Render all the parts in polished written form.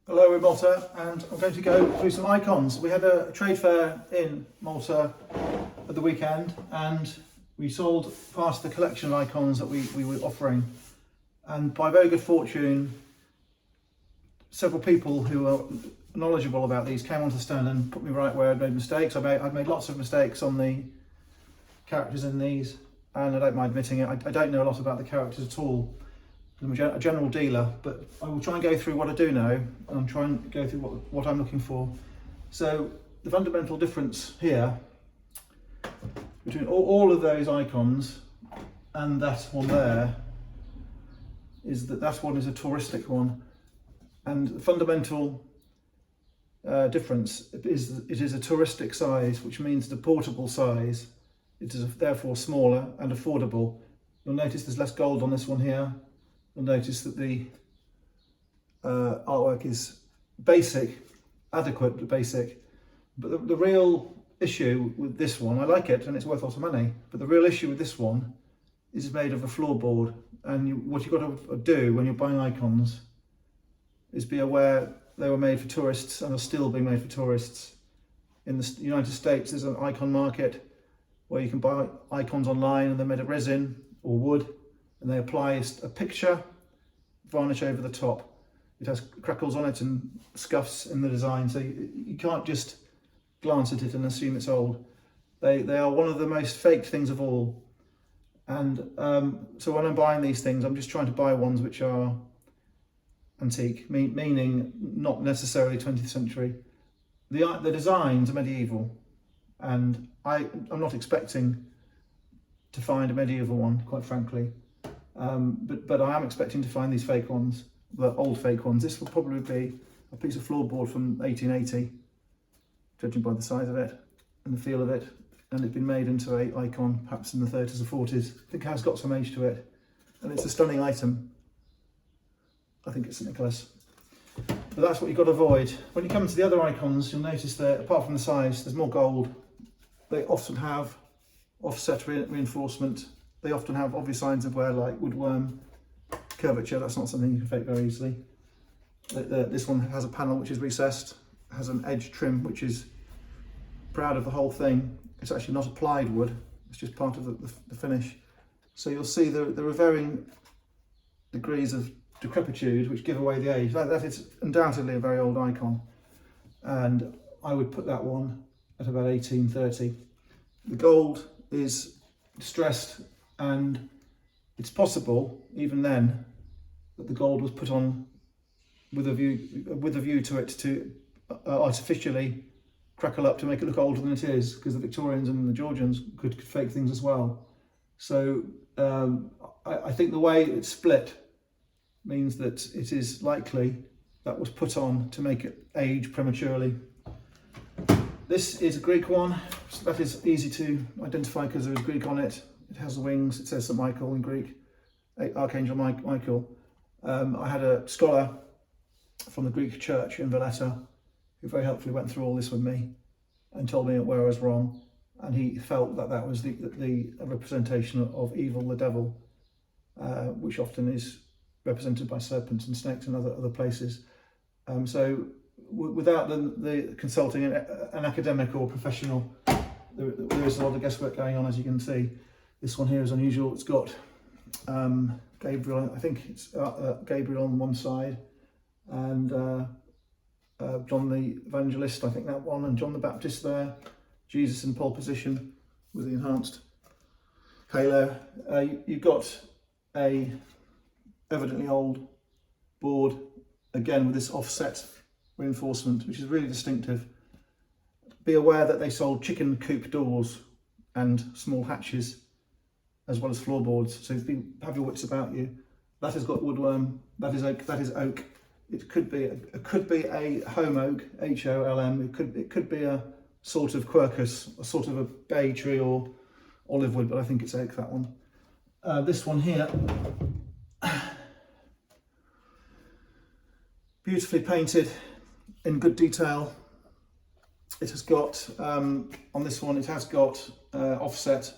Hello, we're in Malta, and I'm going to go through some icons. We had a trade fair in Malta at the weekend, and we sold past the collection of icons that we were offering. And by very good fortune, several people who are knowledgeable about these came onto the stand and put me right where I'd made mistakes. I've made lots of mistakes on the characters in these, and I don't mind admitting it. I don't know a lot about the characters at all. I'm a general dealer, but I will try and go through what I do know and try and go through what I'm looking for. So the fundamental difference here between all of those icons and that one there is that one is a touristic one, and the fundamental difference is it is a touristic size, which means the portable size. It is therefore smaller and affordable. You'll notice there's less gold on this one here. You'll notice that the artwork is basic, adequate but basic. But the real issue with this one, I like it and it's worth a lot of money, but the real issue with this one is it's made of a floorboard. And what you've got to do when you're buying icons is be aware they were made for tourists and are still being made for tourists. In the United States, there's an icon market where you can buy icons online and they're made of resin or wood, and they apply a picture varnish over the top. It has crackles on it and scuffs in the design, so you can't just glance at it and assume it's old. They are one of the most faked things of all. And so when I'm buying these things, I'm just trying to buy ones which are antique, meaning not necessarily 20th century. The designs are medieval, and I'm not expecting to find a medieval one, quite frankly. But I am expecting to find these fake ones, the old fake ones. This will probably be a piece of floorboard from 1880, judging by the size of it and the feel of it. And it's been made into an icon, perhaps in the 30s or 40s. I think it has got some age to it. And it's a stunning item. I think it's St. Nicholas. But that's what you've got to avoid. When you come to the other icons, you'll notice that apart from the size, there's more gold. They often have offset reinforcement. They often have obvious signs of wear, like woodworm, curvature. That's not something you can fake very easily. This one has a panel which is recessed, has an edge trim which is proud of the whole thing. It's actually not applied wood, it's just part of the finish. So you'll see there are varying degrees of decrepitude which give away the age. That is undoubtedly a very old icon, and I would put that one at about 1830. The gold is distressed, and it's possible even then that the gold was put on with a view to it to artificially crackle up to make it look older than it is, because the Victorians and the Georgians could fake things as well. So I think the way it's split means that it is likely that was put on to make it age prematurely. This is a Greek one, so that is easy to identify because there is Greek on it. It has the wings, it says St. Michael in Greek, Archangel Michael. I had a scholar from the Greek church in Valletta who very helpfully went through all this with me and told me where I was wrong, and he felt that was the representation of evil, the devil, which often is represented by serpents and snakes and other places. So without the consulting an academic or professional, there is a lot of guesswork going on, as you can see. This one here is unusual. It's got Gabriel, I think it's Gabriel on one side, and John the Evangelist, I think that one, and John the Baptist there, Jesus in pole position with the enhanced halo. You've got a evidently old board, again with this offset reinforcement, which is really distinctive. Be aware that they sold chicken coop doors and small hatches, as well as floorboards, so have your wits about you. That has got woodworm, that is oak. It could be a home oak, HOLM. It could be a sort of quercus, a sort of a bay tree or olive wood, but I think it's oak, that one. This one here, beautifully painted in good detail. It has got, on this one, it has got offset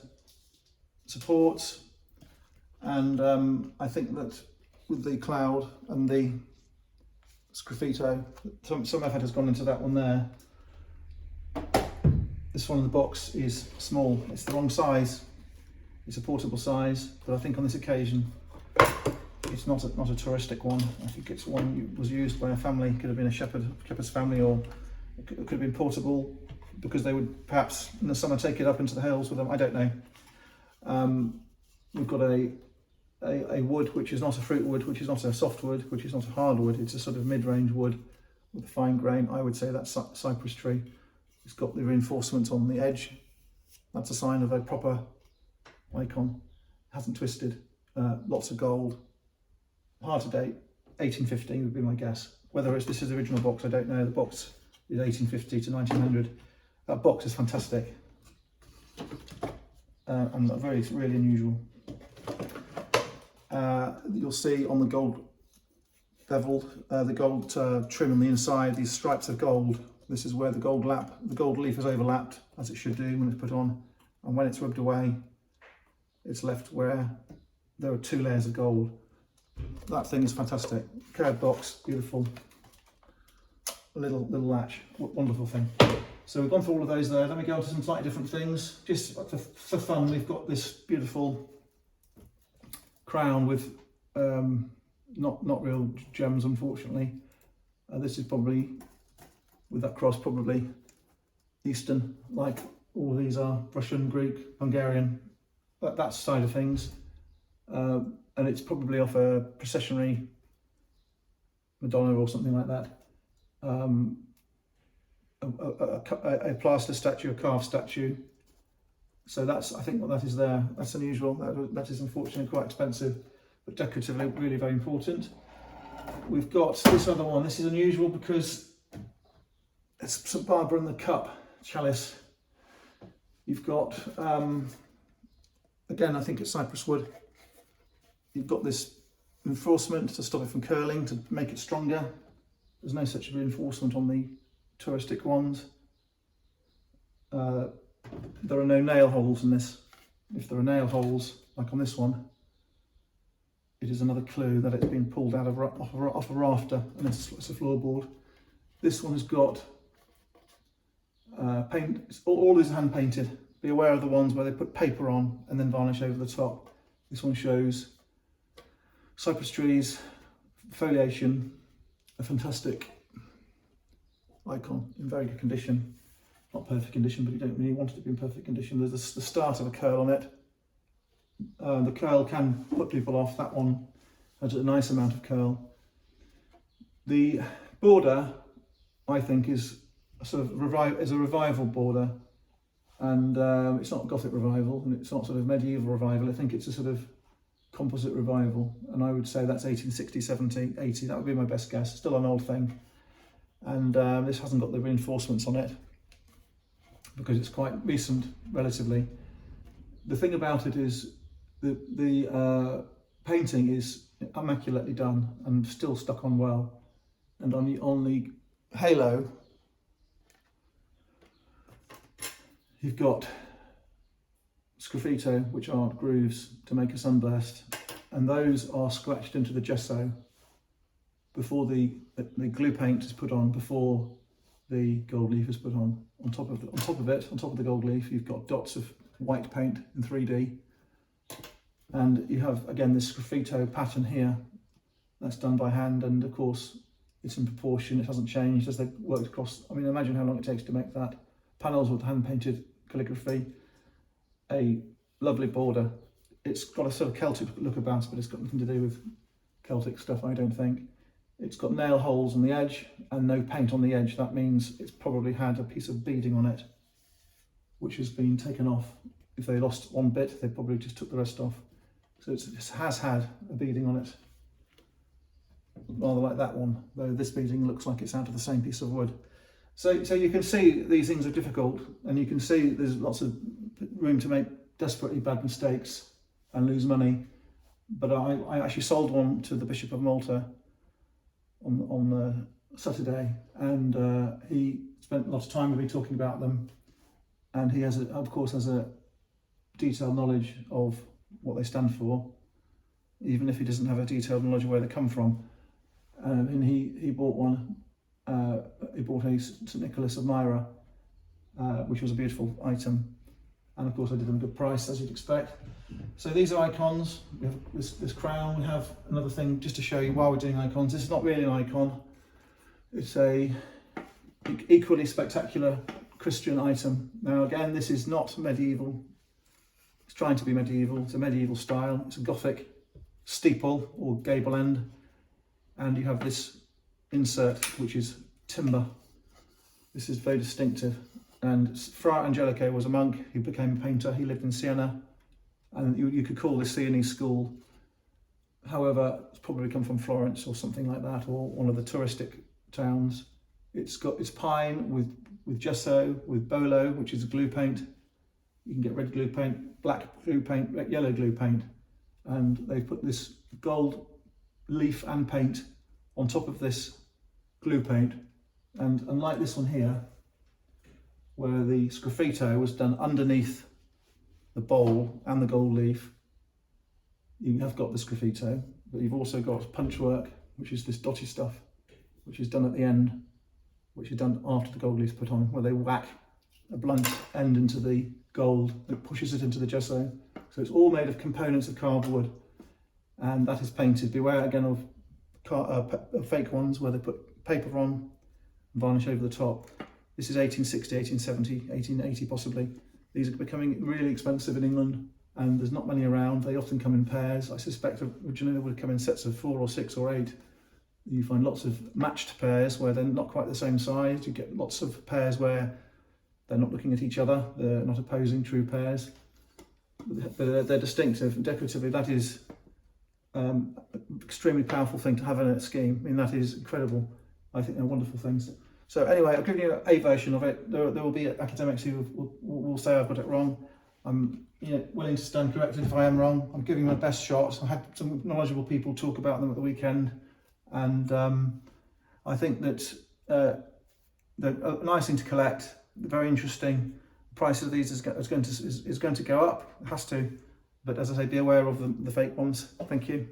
supports, and I think that with the cloud and the sgraffito. Some effort has gone into that one there. This one in the box is small. It's the wrong size. It's a portable size, but I think on this occasion it's not a touristic one. I think it's one that was used by a family. It could have been a shepherd's family, or it could have been portable because they would perhaps in the summer take it up into the hills with them. I don't know. We've got a wood which is not a fruit wood, which is not a soft wood, which is not a hard wood. It's a sort of mid-range wood with a fine grain. I would say that's cypress tree. It's got the reinforcement on the edge. That's a sign of a proper icon. It hasn't twisted. Lots of gold. Hard to date. 1850 would be my guess. Whether this is the original box, I don't know. The box is 1850 to 1900. That box is fantastic. And really unusual. You'll see on the gold beveled, the gold trim on the inside, these stripes of gold. This is where the gold leaf is overlapped, as it should do when it's put on, and when it's rubbed away, it's left where there are 2 layers of gold. That thing is fantastic. Curved box, beautiful. Little latch, wonderful thing. So we've gone through all of those there. Then we go on to some slightly different things. Just for fun, we've got this beautiful crown with not real gems, unfortunately. This is probably, with that cross, probably Eastern, like all of these are, Russian, Greek, Hungarian, that side of things. And it's probably off a processionary Madonna or something like that. A plaster statue, a carved statue. So that's, I think, what that is there. That's unusual. That is unfortunately quite expensive, but decoratively really very important. We've got this other one. This is unusual because it's St Barbara and the Cup chalice. You've got, again, I think it's cypress wood. You've got this reinforcement to stop it from curling, to make it stronger. There's no such reinforcement on the touristic ones. There are no nail holes in this. If there are nail holes, like on this one, it is another clue that it's been pulled out of off a rafter, and it's a floorboard. This one has got paint. All these are hand painted. Be aware of the ones where they put paper on and then varnish over the top. This one shows cypress trees, foliation, a fantastic icon in very good condition. Not perfect condition, but you don't really want it to be in perfect condition. There's the start of a curl on it. The curl can put people off. That one has a nice amount of curl. The border, I think, is a sort of revival border, and it's not Gothic revival, and it's not sort of medieval revival. I think it's a sort of composite revival, and I would say that's 1860, 70, 80. That would be my best guess. Still an old thing, and this hasn't got the reinforcements on it because it's quite recent, relatively. The thing about it is the painting is immaculately done and still stuck on well, and on the halo you've got sgraffito, which are grooves to make a sunburst, and those are scratched into the gesso before the glue paint is put on, before the gold leaf is put on. On top of the gold leaf, you've got dots of white paint in 3D, and you have again this sgraffito pattern here that's done by hand, and of course it's in proportion. It hasn't changed as they've worked across. I mean, imagine how long it takes to make that. Panels with hand painted calligraphy, a lovely border. It's got a sort of Celtic look about it, but it's got nothing to do with Celtic stuff, I don't think. It's got nail holes on the edge and no paint on the edge. That means it's probably had a piece of beading on it, which has been taken off. If they lost one bit, they probably just took the rest off. So it has had a beading on it, rather like that one, though this beading looks like it's out of the same piece of wood. So you can see these things are difficult, and you can see there's lots of room to make desperately bad mistakes and lose money. But I actually sold one to the Bishop of Malta on Saturday, and he spent a lot of time with me talking about them, and he of course has a detailed knowledge of what they stand for, even if he doesn't have a detailed knowledge of where they come from. and he bought one. He bought a St Nicholas of Myra, which was a beautiful item, and of course I did them a good price, as you'd expect. So these are icons. We have this crown. We have another thing just to show you while we're doing icons. This is not really an icon. It's a equally spectacular Christian item. Now again, this is not medieval. It's trying to be medieval. It's a medieval style. It's a Gothic steeple or gable end, and you have this insert which is timber. This is very distinctive. And Fra Angelico was a monk who became a painter. He lived in Siena, and you could call this Sienese school. However, it's probably come from Florence or something like that, or one of the touristic towns. It's pine with gesso, with bolo, which is glue paint. You can get red glue paint, black glue paint, yellow glue paint, and they've put this gold leaf and paint on top of this glue paint. And unlike this one here, where the sgraffito was done underneath the bowl and the gold leaf, you have got the sgraffito, but you've also got punch work, which is this dotty stuff, which is done at the end, which is done after the gold leaf's put on, where they whack a blunt end into the gold that pushes it into the gesso. So it's all made of components of carved wood, and that is painted. Beware again of fake ones where they put paper on and varnish over the top. This is 1860, 1870, 1880 possibly. These are becoming really expensive in England, and there's not many around. They often come in pairs. I suspect originally they would come in sets of 4 or 6 or 8. You find lots of matched pairs where they're not quite the same size. You get lots of pairs where they're not looking at each other. They're not opposing true pairs. But they're distinctive and decoratively. That is an extremely powerful thing to have in a scheme. I mean, that is incredible. I think they're wonderful things. So anyway, I've given you a version of it. There will be academics who will say I've got it wrong. I'm willing to stand corrected if I am wrong. I'm giving my best shot. I had some knowledgeable people talk about them at the weekend, and I think that they're a nice thing to collect. They're very interesting. The price of these is going to go up. It has to, but as I say, be aware of the fake ones. Thank you.